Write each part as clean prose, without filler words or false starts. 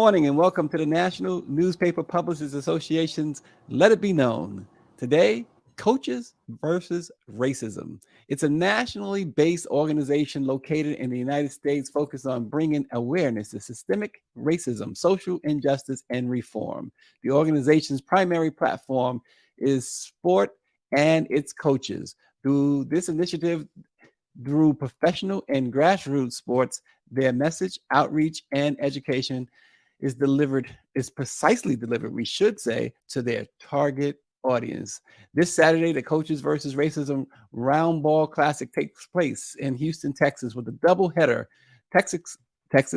morning and welcome to the National Newspaper Publishers Association's Let It Be Known. Today, Coaches versus Racism. It's a nationally based organization located in the United States focused on bringing awareness to systemic racism, social injustice, and reform. The organization's primary platform is sport and its coaches. Through this initiative, through professional and grassroots sports, their message, outreach, and education is precisely delivered, we should say, to their target audience. This Saturday, the Coaches versus Racism Roundball Classic takes place in Houston, Texas, with a doubleheader: Texas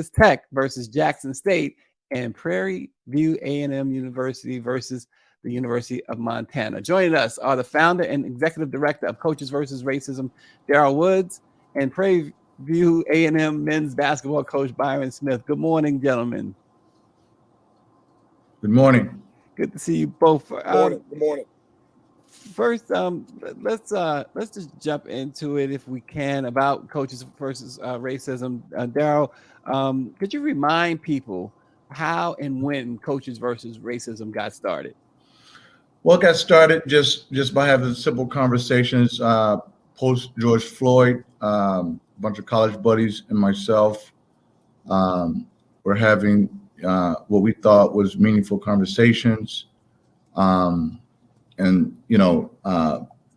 Tech versus Jackson State and Prairie View A&M University versus the University of Montana. Joining us are the founder and executive director of Coaches versus Racism, Darryl Woods, and Prairie View A&M men's basketball coach, Byron Smith. Good morning, gentlemen. Good morning. Good to see you both. Good morning. Good morning. First, let's just jump into it if we can about Coaches versus Racism. Darryl, could you remind people how and when Coaches versus Racism got started? Well, it got started just by having simple conversations post George Floyd. A bunch of college buddies and myself were having what we thought was meaningful conversations. And,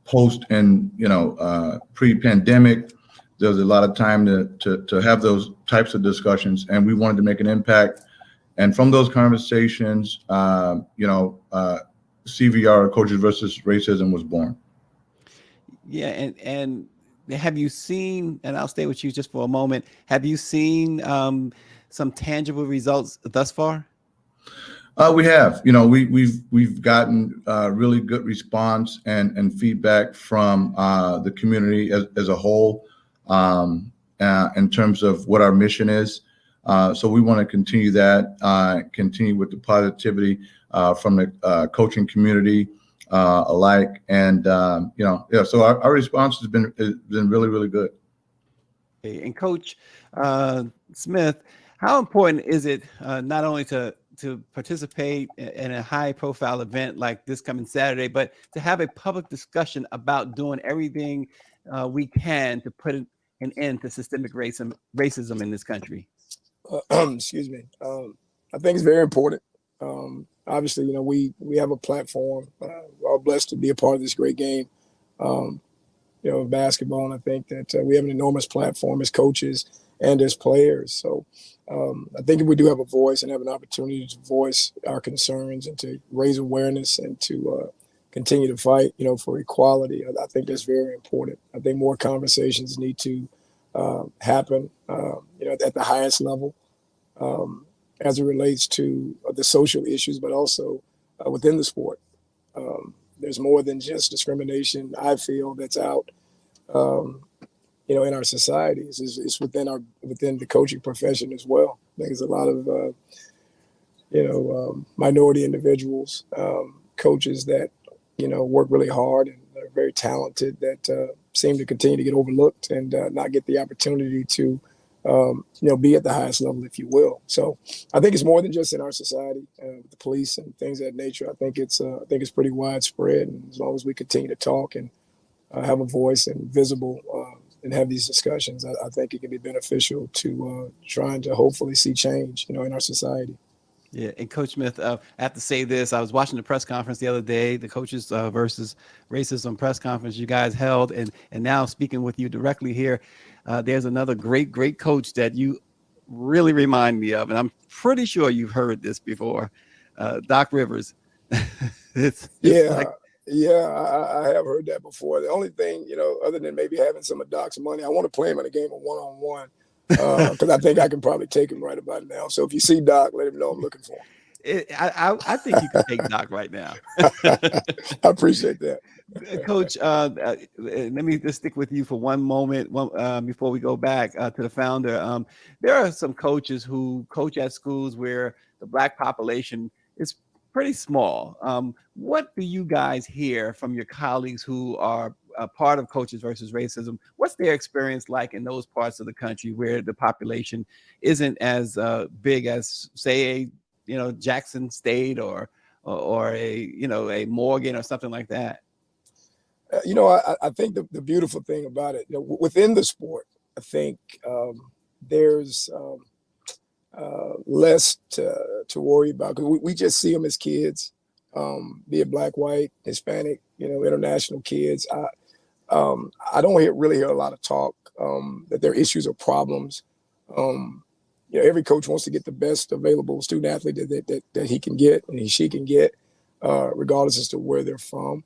post and, pre-pandemic, there was a lot of time to have those types of discussions, and we wanted to make an impact. And from those conversations, CVR, Coaches versus Racism, was born. Yeah, and have you seen, and I'll stay with you just for a moment, have you seen some tangible results thus far? We have. We've gotten really good response and feedback from the community as a whole in terms of what our mission is. So we want to continue that, continue with the positivity from the coaching community alike, and so our response has been really, really good. Okay. And Coach Smith, how important is it not only to participate in a high-profile event like this coming Saturday, but to have a public discussion about doing everything we can to put an end to systemic racism in this country? Excuse me. I think it's very important. Obviously, we have a platform. We're all blessed to be a part of this great game, of basketball. And I think that we have an enormous platform as coaches and as players. So I think if we do have a voice and have an opportunity to voice our concerns and to raise awareness and to continue to fight, for equality, I think that's very important. I think more conversations need to happen, at the highest level as it relates to the social issues, but also within the sport. There's more than just discrimination, I feel, that's out, in our societies. It's within the coaching profession as well. I think there's a lot of, minority individuals, coaches that, work really hard and are very talented that seem to continue to get overlooked and not get the opportunity to, be at the highest level, if you will. So I think it's more than just in our society, with the police and things of that nature. I think it's pretty widespread. And as long as we continue to talk and have a voice and visible and have these discussions, I think it can be beneficial to trying to hopefully see change, in our society. Yeah, and Coach Smith, I have to say this. I was watching the press conference the other day, the Coaches versus Racism press conference you guys held, and now speaking with you directly here, there's another great coach that you really remind me of, and I'm pretty sure you've heard this before, Doc Rivers. I have heard that before. The only thing, other than maybe having some of Doc's money, I want to play him in a game of one-on-one. Because I think I can probably take him right about now. So if you see Doc, let him know I'm looking for him. I think you can take Doc right now. I appreciate that. Coach, let me just stick with you for one moment before we go back to the founder. There are some coaches who coach at schools where the Black population is pretty small. What do you guys hear from your colleagues who are part of Coaches versus Racism? What's their experience like in those parts of the country where the population isn't as big as, say, Jackson State or a Morgan or something like that? I think the beautiful thing about it, within the sport, I think there's less to worry about, because we just see them as kids, be it black, white, Hispanic, international kids. I don't really hear a lot of talk that there are issues or problems. Every coach wants to get the best available student athlete that he can get and she can get, regardless as to where they're from.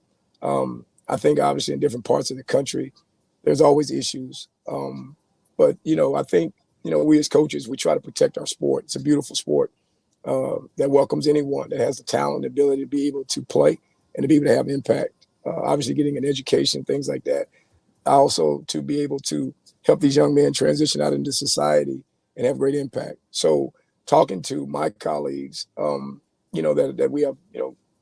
I think obviously in different parts of the country, there's always issues. But I think, we as coaches, we try to protect our sport. It's a beautiful sport that welcomes anyone that has the talent, the ability to be able to play and to be able to have impact. Obviously getting an education, things like that. Also to be able to help these young men transition out into society and have great impact. So talking to my colleagues, that we have,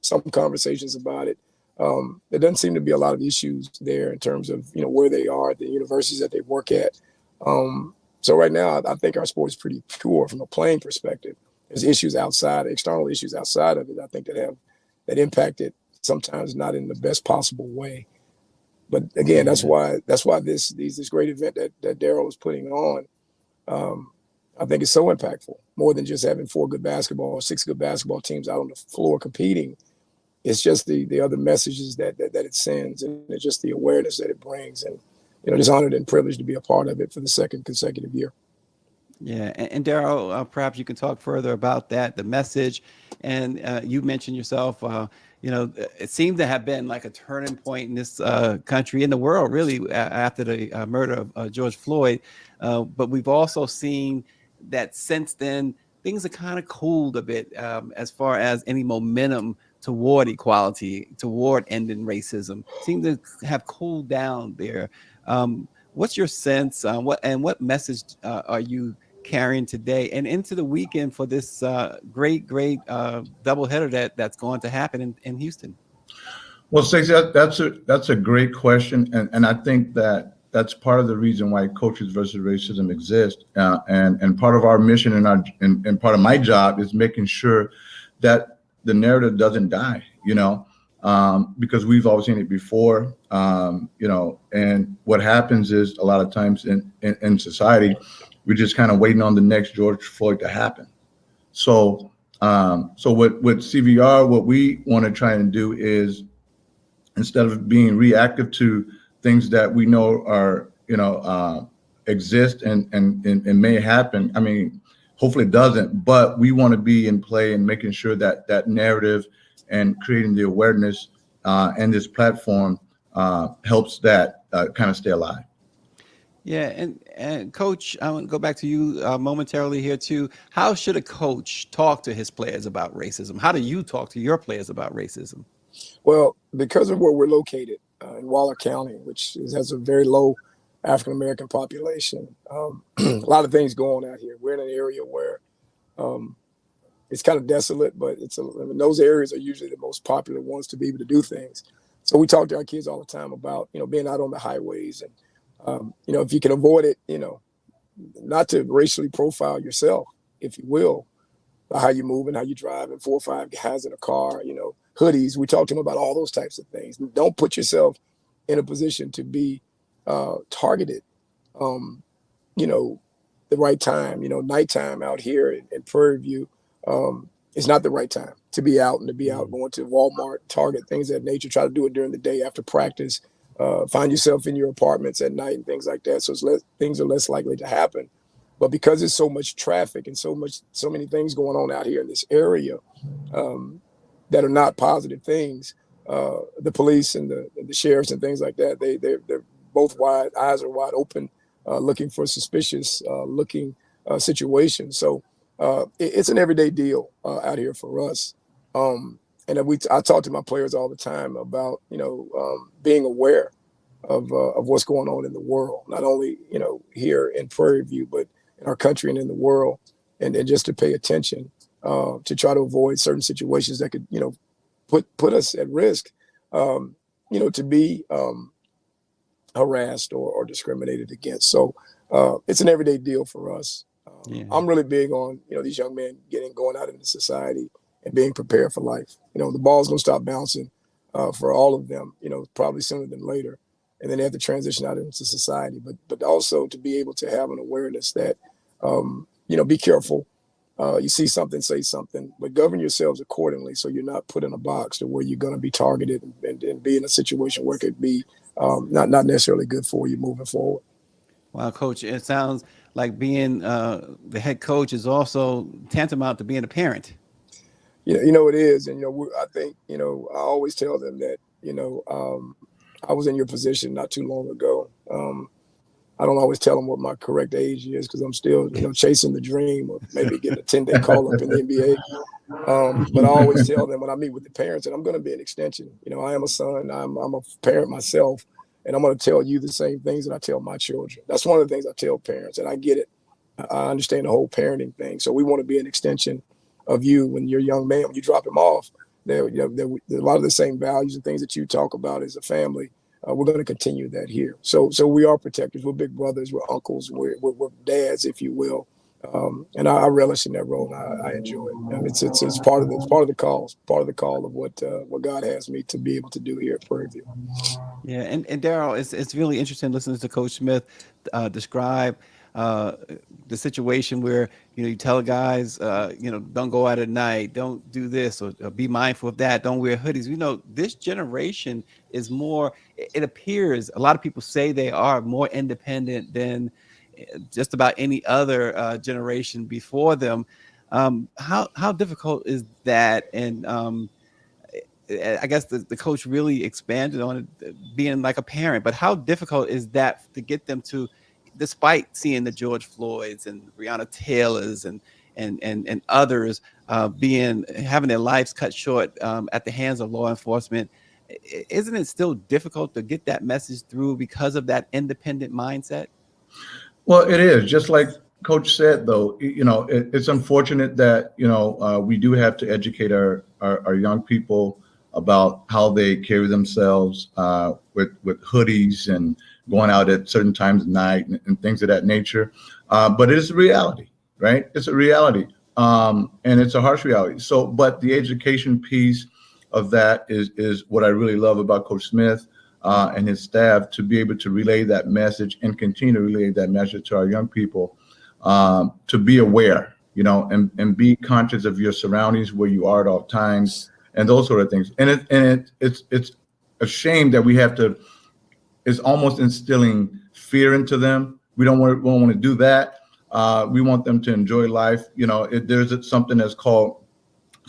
some conversations about it. There doesn't seem to be a lot of issues there in terms of, where they are at the universities that they work at. So right now, I think our sport is pretty pure from a playing perspective. There's issues outside, external issues outside of it, I think that impact it sometimes not in the best possible way. But again, that's why this great event that Darryl is putting on, I think is so impactful, more than just having 4 good basketball or 6 good basketball teams out on the floor competing. It's just the other messages that it sends, and it's just the awareness that it brings. And, just honored and privileged to be a part of it for the second consecutive year. Yeah. And Darryl, perhaps you can talk further about that, the message. And you mentioned yourself, it seemed to have been like a turning point in this country, in the world, really, after the murder of George Floyd. But we've also seen that since then, things have kind of cooled a bit as far as any momentum toward equality, toward ending racism, seem to have cooled down there. What's your sense? What message are you carrying today and into the weekend for this great doubleheader that's going to happen in Houston? Well, Stacey, that's a great question, and I think that's part of the reason why Coaches versus Racism exists, and part of our mission and part of my job is making sure that the narrative doesn't die, because we've all seen it before, and what happens is a lot of times in society, we're just kind of waiting on the next George Floyd to happen. So with CVR, what we want to try and do is, instead of being reactive to things that we know are, exist and may happen, I mean, hopefully it doesn't, but we want to be in play and making sure that narrative and creating the awareness and this platform helps that kind of stay alive. Yeah, and Coach, I want to go back to you momentarily here too. How should a coach talk to his players about racism? How do you talk to your players about racism? Well, because of where we're located in Waller County, which has a very low African-American population, a lot of things going on out here. We're in an area where it's kind of desolate, but those areas are usually the most popular ones to be able to do things. So we talk to our kids all the time about, being out on the highways and, if you can avoid it, not to racially profile yourself, if you will, by how you move and how you drive, and 4 or 5 guys in a car, hoodies. We talk to them about all those types of things. Don't put yourself in a position to be targeted, the right time, nighttime out here in Prairie View. It's not the right time to be out going to Walmart, Target, things of that nature. Try to do it during the day after practice. Find yourself in your apartments at night and things like that. So things are less likely to happen. But because there's so much traffic and so many things going on out here in this area that are not positive things, the police and the sheriffs and things like that, they're both eyes are wide open, looking for suspicious looking situations. So it's an everyday deal out here for us. And I talk to my players all the time about, being aware of what's going on in the world, not only, here in Prairie View, but in our country and in the world, and just to pay attention to try to avoid certain situations that could, put us at risk, to be harassed or discriminated against. So it's an everyday deal for us. Yeah. I'm really big on, these young men going out into society and being prepared for life. The ball's going to stop bouncing for all of them, probably sooner than later. And then they have to transition out into society, but also to be able to have an awareness that, be careful. You see something, say something, but govern yourselves accordingly so you're not put in a box to where you're going to be targeted and be in a situation where it could be not necessarily good for you moving forward. Wow, Coach, it sounds like being the head coach is also tantamount to being a parent. It is. And, I think, I always tell them that, I was in your position not too long ago. I don't always tell them what my correct age is because I'm still, chasing the dream of maybe getting a 10-day call up in the NBA. But I always tell them when I meet with the parents, and I'm going to be an extension. I am a son. I'm a parent myself, and I'm going to tell you the same things that I tell my children. That's one of the things I tell parents, and I get it. I understand the whole parenting thing. So we want to be an extension of you when you're a young man. When you drop him off, there a lot of the same values and things that you talk about as a family. We're going to continue that here. So we are protectors. We're big brothers. We're uncles. We're dads, if you will. And I relish in that role. And I enjoy it. And it's part of the call of what God has me to be able to do here at Prairie View. Yeah, and Darryl, it's really interesting listening to Coach Smith describe the situation where you tell guys don't go out at night, don't do this, or be mindful of that, don't wear hoodies. This generation is more. It appears a lot of people say they are more independent than just about any other generation before them. How difficult is that? And I guess the coach really expanded on it being like a parent, but how difficult is that to get them to, despite seeing the George Floyds and Breonna Taylors and others having their lives cut short at the hands of law enforcement, isn't it still difficult to get that message through because of that independent mindset? Well, it is. Just like Coach said, though, it's unfortunate that, we do have to educate our young people about how they carry themselves with hoodies and going out at certain times of night and things of that nature. But it is a reality, right? It's a reality. And it's a harsh reality. So, but the education piece of that is what I really love about Coach Smith and his staff, to be able to relay that message and continue to relay that message to our young people, to be aware, and be conscious of your surroundings, where you are at all times, and those sort of things. And it's a shame that we have to. It's almost instilling fear into them. We don't want to do that. We want them to enjoy life. There's something that's called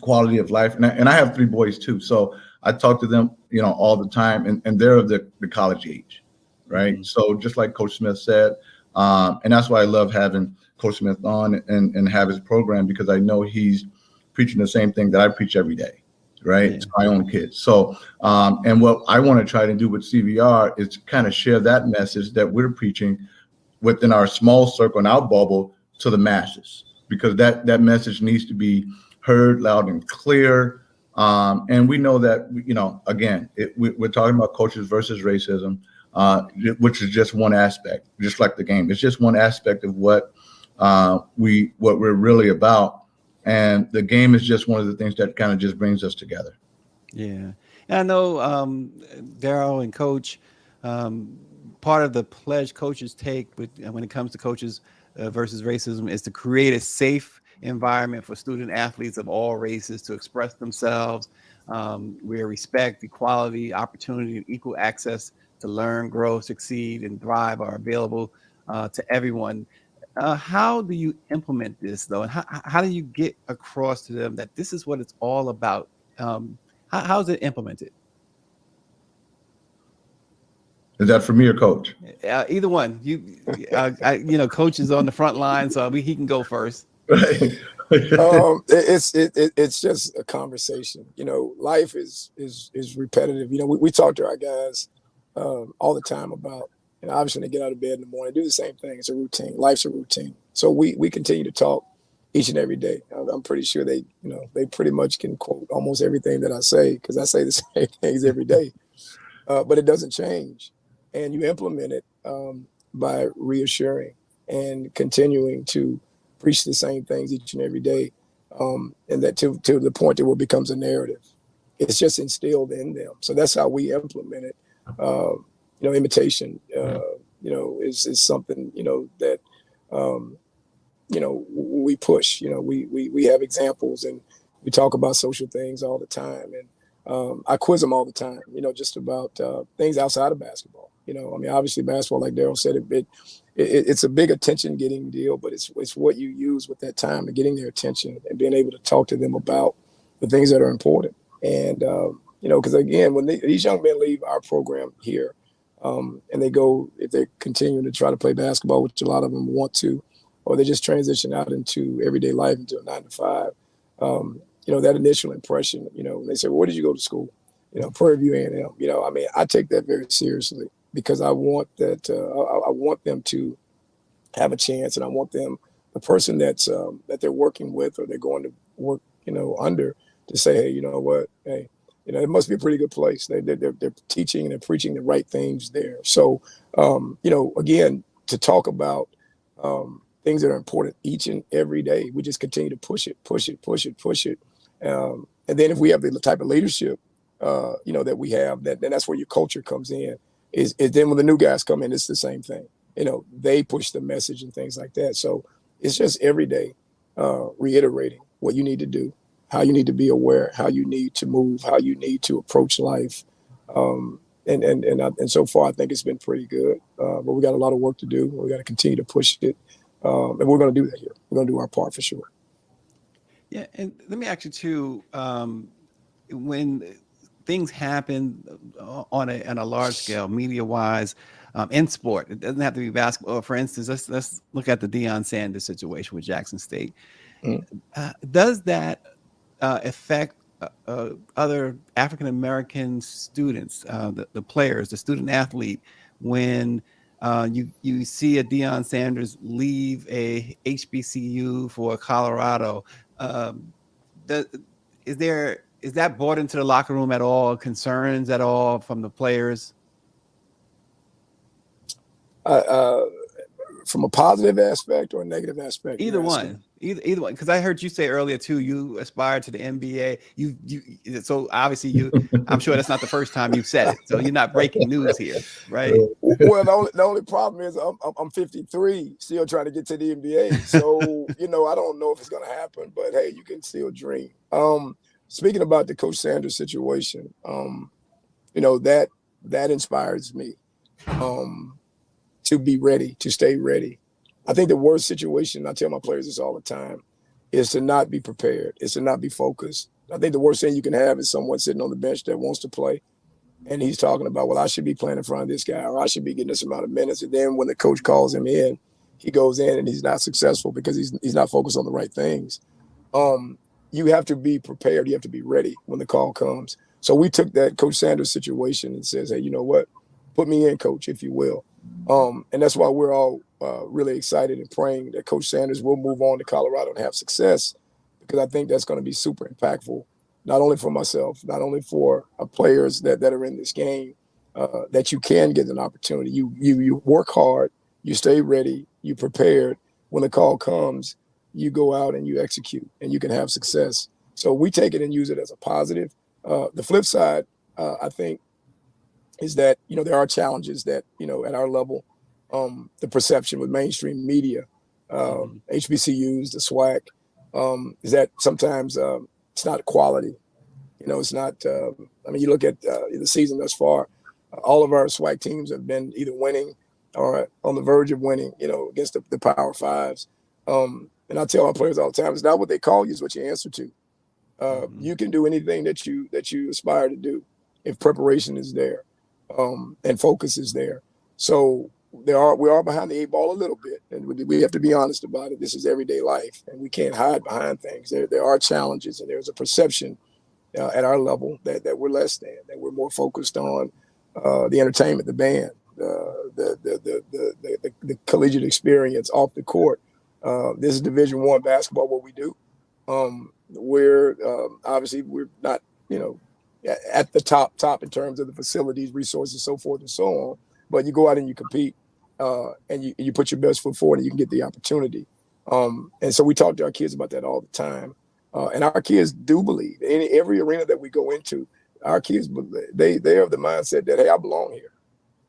quality of life, and I have 3 boys too, so I talk to them, all the time, and they're of the college age, right? Mm-hmm. So just like Coach Smith said, and that's why I love having Coach Smith on and have his program, because I know he's preaching the same thing that I preach every day, right? Yeah. To my own kids. So, and what I want to try to do with CVR is kind of share that message that we're preaching within our small circle and our bubble to the masses, because that message needs to be heard loud and clear. And we know that, again, we're talking about coaches versus racism, which is just one aspect, just like the game. It's just one aspect of what we're really about. And the game is just one of the things that kind of just brings us together. Yeah. And I know Darryl and Coach, part of the pledge coaches take when it comes to coaches versus racism is to create a safe environment for student athletes of all races to express themselves, where respect, equality, opportunity, and equal access to learn, grow, succeed, and thrive are available to everyone. How do you implement this, though? And how do you get across to them that this is what it's all about? How is it implemented? Is that for me or Coach? Either one. Coach is on the front line, so he can go first. Right. It's just a conversation. Life is repetitive. We talk to our guys all the time about, obviously when they get out of bed in the morning, do the same thing. It's a routine. Life's a routine. So we continue to talk each and every day. I'm pretty sure they pretty much can quote almost everything that I say, because I say the same things every day. But it doesn't change. And you implement it by reassuring and continuing to preach the same things each and every day, and that to the point that it becomes a narrative. It's just instilled in them. So that's how we implement it. Imitation, is something, that, we push. We have examples, and we talk about social things all the time. And I quiz them all the time, just about things outside of basketball. Obviously basketball, like Darryl said, it's a big attention getting deal, but it's what you use with that time and getting their attention and being able to talk to them about the things that are important. And, because again, when these young men leave our program here, and they go, if they're continuing to try to play basketball, which a lot of them want to, or they just transition out into everyday life, into a 9 to 5, that initial impression, when they say, well, where did you go to school? Prairie View A&M. I take that very seriously, because I want that, I want them to have a chance, and I want them, the person that they're working with or they're going to work, under, to say, hey, you know what, hey, it must be a pretty good place. They're teaching and they're preaching the right things there. So, again, to talk about things that are important each and every day, we just continue to push it. And then if we have the type of leadership, that we have, then that's where your culture comes in. Is then when the new guys come in, it's the same thing. They push the message and things like that. So it's just every day reiterating what you need to do, how you need to be aware, how you need to move, how you need to approach life. And so far, I think it's been pretty good. But we got a lot of work to do. We got to continue to push it. And we're going to do that here. We're going to do our part for sure. Yeah. And let me ask you too, when things happen on a large scale, media wise, in sport, it doesn't have to be basketball. For instance, let's look at the Deion Sanders situation with Jackson State. Does that affect other African-American students, the players, the student athlete, when you see a Deion Sanders leave a HBCU for Colorado? Is that brought into the locker room at all? Concerns at all from the players? From a positive aspect or a negative aspect? Either one. Because I heard you say earlier too, you aspire to the NBA. So obviously I'm sure that's not the first time you've said it. So you're not breaking news here, right? Well, the only problem is I'm 53, still trying to get to the NBA. So I don't know if it's going to happen, but hey, you can still dream. Speaking about the Coach Sanders situation, that inspires me to be ready, to stay ready. I think the worst situation, I tell my players this all the time, is to not be prepared, is to not be focused. I think the worst thing you can have is someone sitting on the bench that wants to play, and he's talking about, well, I should be playing in front of this guy, or I should be getting this amount of minutes. And then when the coach calls him in, he goes in and he's not successful because he's not focused on the right things. You have to be prepared. You have to be ready when the call comes. So we took that Coach Sanders situation and says, hey, you know what? Put me in, coach, if you will. And that's why we're all really excited and praying that Coach Sanders will move on to Colorado and have success, because I think that's going to be super impactful, not only for myself, not only for players that are in this game, that you can get an opportunity. You work hard, you stay ready, you prepared. When the call comes, you go out and you execute, and you can have success. So we take it and use it as a positive. The flip side, I think, is that, there are challenges that, at our level, the perception with mainstream media, HBCUs, the SWAC, is that sometimes it's not quality. It's not, you look at the season thus far, all of our SWAC teams have been either winning or on the verge of winning, against the Power Fives. And I tell our players all the time, it's not what they call you, it's what you answer to. You can do anything that you aspire to do if preparation is there, and focus is there. So we are behind the 8 ball a little bit, and we have to be honest about it. This is everyday life, and we can't hide behind things. There are challenges, and there's a perception at our level that we're less than, that we're more focused on the entertainment, the band, the collegiate experience off the court. This is Division I basketball, what we do. We're obviously we're not, at the top in terms of the facilities, resources, so forth and so on. But you go out and you compete, and you put your best foot forward, and you can get the opportunity. And so we talk to our kids about that all the time. And our kids do believe in every arena that we go into. Our kids, they have the mindset that, hey, I belong here.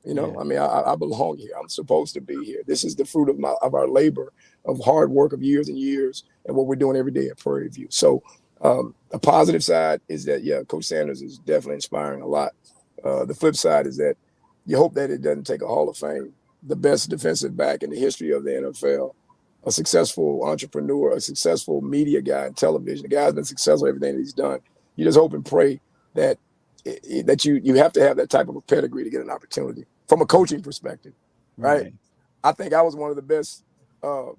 You know, Yeah. I mean, I belong here. I'm supposed to be here. This is the fruit of our labor, of hard work of years and years, and what we're doing every day at Prairie View. So a positive side is that, yeah, Coach Sanders is definitely inspiring a lot. The flip side is that you hope that it doesn't take a Hall of Fame, the best defensive back in the history of the NFL, a successful entrepreneur, a successful media guy in television. The guy's been successful in everything that he's done. You just hope and pray that you have to have that type of a pedigree to get an opportunity from a coaching perspective, right? I think I was one of the best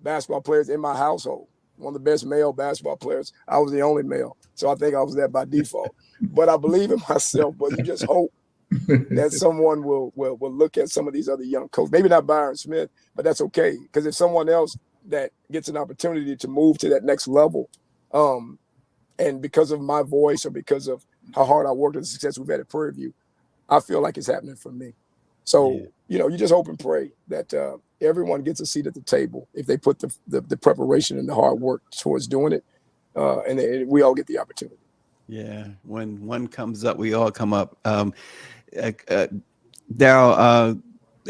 basketball players in my household, one of the best male basketball players. I was the only male, so I think I was there by default. But I believe in myself. But you just hope that someone will look at some of these other young coaches, maybe not Byron Smith, but that's okay. Because if someone else that gets an opportunity to move to that next level, and because of my voice or because of how hard I worked and the success we've had at Prairie View, I feel like it's happening for me. So, you know, you just hope and pray that everyone gets a seat at the table if they put the preparation and the hard work towards doing it, and we all get the opportunity. Yeah, when one comes up, we all come up. Darryl,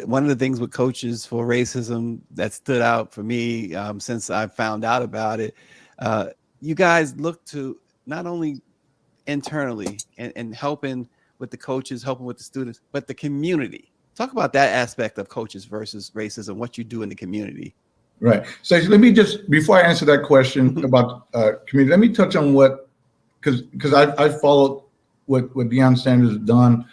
one of the things with Coaches for Racism that stood out for me since I found out about it, you guys look to not only internally and helping with the coaches, helping with the students, but the community. Talk about that aspect of Coaches versus Racism, what you do in the community. Right. So let me just, before I answer that question about community, let me touch on what, because I followed what Deion Sanders has done,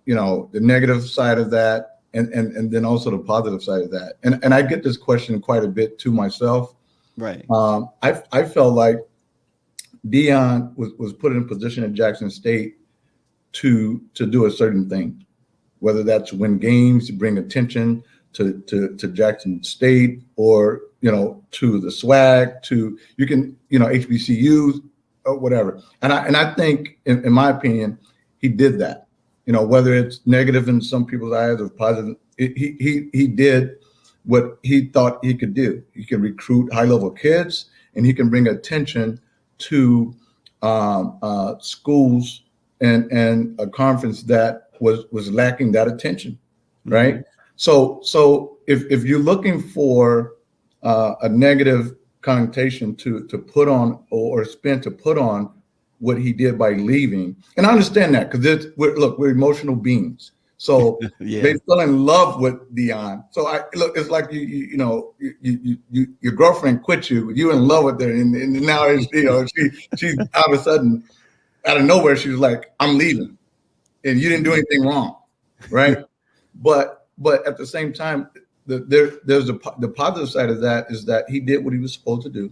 you know, the negative side of that, and then also the positive side of that. And I get this question quite a bit to myself. Right. I felt like Deion was put in a position at Jackson State to do a certain thing, whether that's win games, to bring attention to Jackson State, or, you know, to the swag, to, you can, you know, HBCUs or whatever. And I think, in my opinion, he did that. You know, whether it's negative in some people's eyes or positive, he did what he thought he could do. He can recruit high-level kids, and he can bring attention to schools and a conference that was lacking that attention, right? Mm-hmm. So if you're looking for a negative connotation to put on or spin to put on what he did by leaving, and I understand that, because we're emotional beings. So they fell in love with Deion. So it's like you know, your girlfriend quit you, you in love with her, and now it's, you know, she's all of a sudden out of nowhere she was like, I'm leaving, and you didn't do anything wrong, right? but at the same time, there's the positive side of that is that he did what he was supposed to do,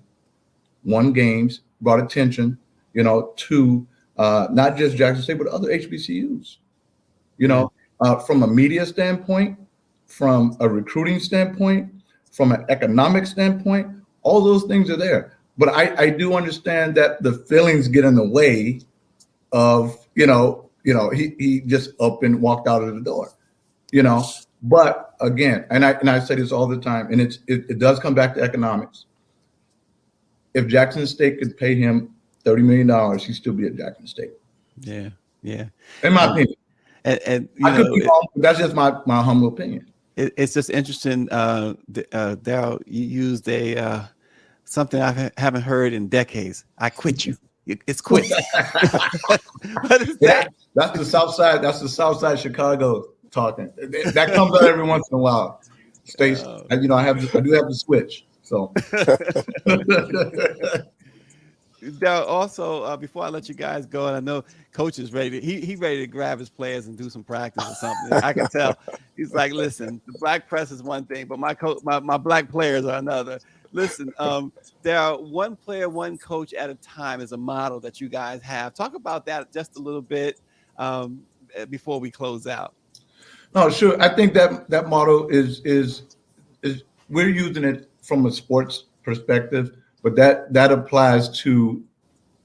won games, brought attention, you know, to not just Jackson State but other HBCUs, you know. From a media standpoint, from a recruiting standpoint, from an economic standpoint, all those things are there. But I do understand that the feelings get in the way of, you know, he just up and walked out of the door, you know. But again, and I say this all the time, and it does come back to economics. If Jackson State could pay him $30 million, he'd still be at Jackson State. Yeah. In my opinion. And I could be wrong, but that's just my humble opinion. It's just interesting, Darryl, you used something I haven't heard in decades. I quit you. It's quit. What is that? That's the South Side. That's the South Side Chicago talking. That comes out every once in a while. Stace, you know, I do have to switch. So. Now, also, before I let you guys go, and I know Coach is ready. He ready to grab his players and do some practice or something. I can tell. He's like, listen, the black press is one thing, but my black players are another. Listen, there are one player, one coach at a time is a model that you guys have. Talk about that just a little bit before we close out. No, sure. I think that model is we're using it from a sports perspective. But that applies to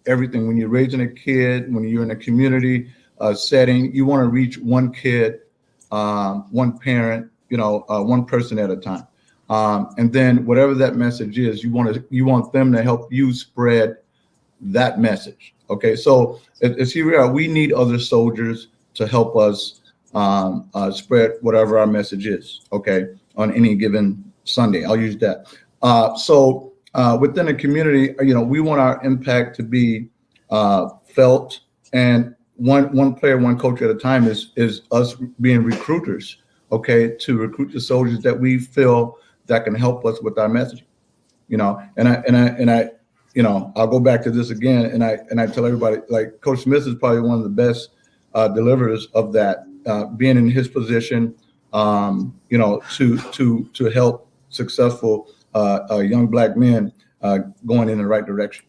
everything. When you're raising a kid, when you're in a community setting, you want to reach one kid, one parent, you know, one person at a time. And then whatever that message is, you want them to help you spread that message. Okay, so as here we are, we need other soldiers to help us spread whatever our message is. Okay, on any given Sunday, I'll use that. So within the community, we want our impact to be felt, and one player, one coach at a time is us being recruiters. Okay, to recruit the soldiers that we feel that can help us with our messaging. And I I'll go back to this again, and I tell everybody, like, Coach Smith is probably one of the best deliverers of that, being in his position, to help successful young Black men going in the right direction.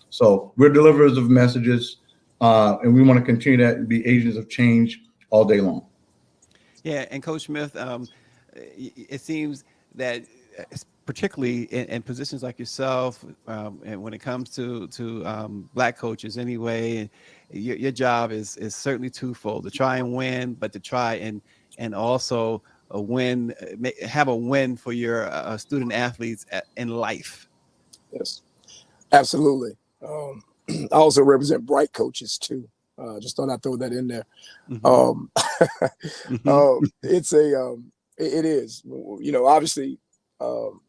So we're deliverers of messages, and we want to continue that and be agents of change all day long. Yeah, and Coach Smith, it seems that particularly in positions like yourself, and when it comes to Black coaches anyway, your job is certainly twofold: to try and win, but to try and also have a win for your student athletes in life. Yes, absolutely. I also represent bright coaches too. Just thought I'd throw that in there. Mm-hmm. It is, obviously, from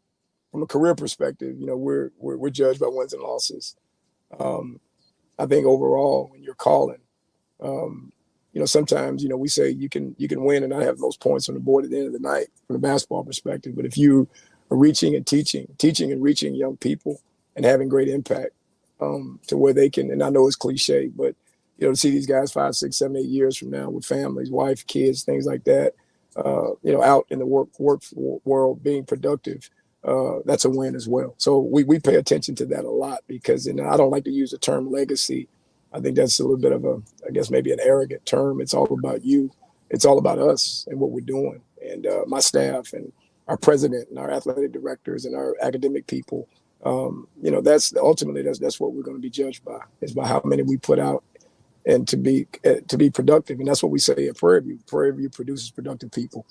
a career perspective, we're judged by wins and losses. I think overall, when you're calling, sometimes, we say you can win and not have those points on the board at the end of the night from a basketball perspective. But if you are reaching and teaching and reaching young people and having great impact to where they can, and I know it's cliche, but to see these guys 5, 6, 7, 8 years from now with families, wife, kids, things like that, out in the work world being productive, that's a win as well. So we pay attention to that a lot, because, and I don't like to use the term legacy. I think that's a little bit of maybe an arrogant term. It's all about you. It's all about us and what we're doing. And my staff and our president and our athletic directors and our academic people, that's ultimately that's what we're going to be judged by, is by how many we put out and to be productive. And that's what we say at Prairie View. Prairie View produces productive people.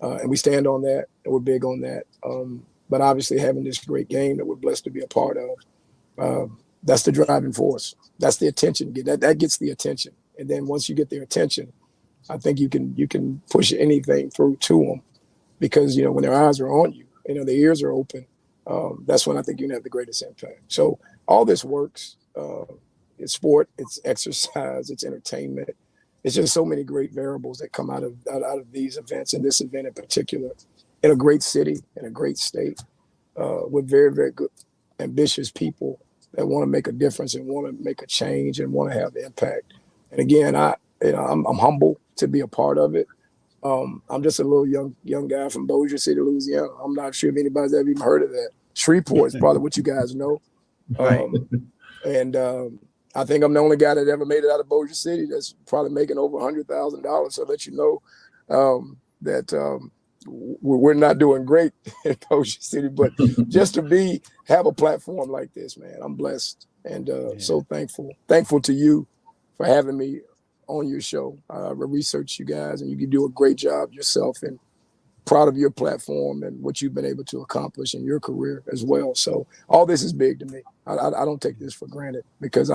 And we stand on that, and we're big on that. But obviously having this great game that we're blessed to be a part of, that's the driving force. That's the attention. That gets the attention. And then once you get their attention, I think you can push anything through to them, because, when their eyes are on you, their ears are open. That's when I think you can have the greatest impact. So all this works. It's sport, it's exercise, it's entertainment. It's just so many great variables that come out of these events, and this event in particular, in a great city, in a great state, with very, very good, ambitious people that want to make a difference and want to make a change and want to have impact. And again, I'm humble to be a part of it. I'm just a little young guy from Bossier City, Louisiana. I'm not sure if anybody's ever even heard of that. Shreveport is probably what you guys know. Right. And I think I'm the only guy that ever made it out of Bossier City that's probably making over $100,000. So let you know that we're not doing great in Bossier City, but just to have a platform like this, man, I'm blessed and so thankful to you for having me on your show. I research you guys, and you can do a great job yourself, and proud of your platform and what you've been able to accomplish in your career as well. So all this is big to me. I don't take this for granted, because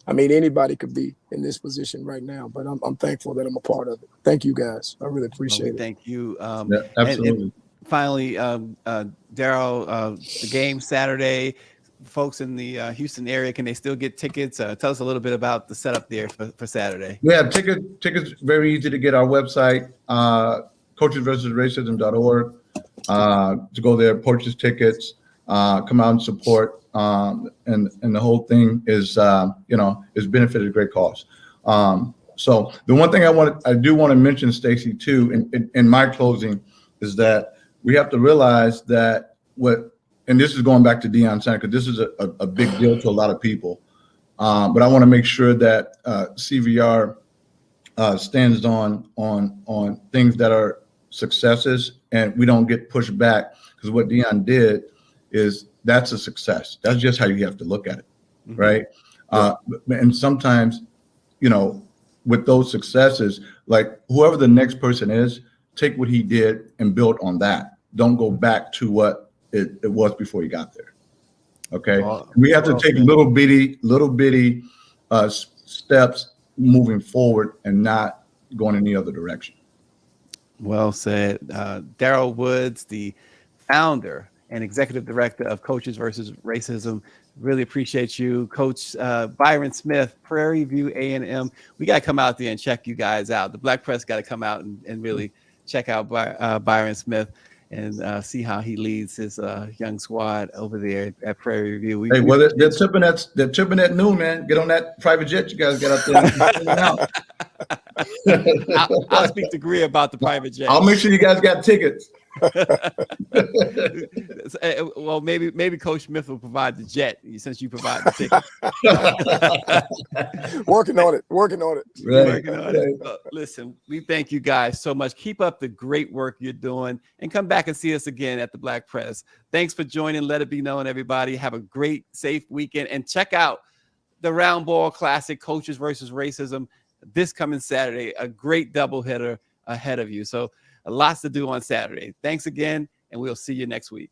anybody could be in this position right now, but I'm thankful that I'm a part of it. Thank you guys. I really appreciate it. Thank you. Yeah, absolutely. And finally, Darryl, the game Saturday, folks in the Houston area, can they still get tickets? Tell us a little bit about the setup there for Saturday. Yeah, tickets very easy to get. Our website, coachesversusracism.org, to go there, purchase tickets, come out and support, and the whole thing is benefited a great cause. So the one thing I do want to mention, Stacey, too, in my closing, is that we have to realize that and this is going back to Deion Sanders, because this is a big deal to a lot of people. But I want to make sure that CVR stands on things that are successes, and we don't get pushed back, because what Deion did is that's a success. That's just how you have to look at it, right? And sometimes, with those successes, like whoever the next person is, take what he did and build on that. don't go back to what it was before you got there. Okay, Well, we have to well take said. little bitty steps moving forward and not going in the other direction. Well said. Darryl Woods, the founder and executive director of Coaches versus Racism. Really appreciate you. Coach Byron Smith, Prairie View A&M. We got to come out there and check you guys out. The Black Press got to come out and really check out Byron Smith and see how he leads his young squad over there at Prairie View. Hey, well, they're tipping at noon, man. Get on that private jet you guys got up there. And out. I'll speak to Greer about the private jet. I'll make sure you guys got tickets. Well, maybe Coach Smith will provide the jet since you provide the ticket. Working on it. Right. Working on it. Listen, we thank you guys so much. Keep up the great work you're doing and come back and see us again at the Black Press. Thanks for joining. Let it be known, everybody. Have a great, safe weekend and check out the Roundball Classic, Coaches versus Racism, this coming Saturday. A great doubleheader ahead of you. So lots to do on Saturday. Thanks again, and we'll see you next week.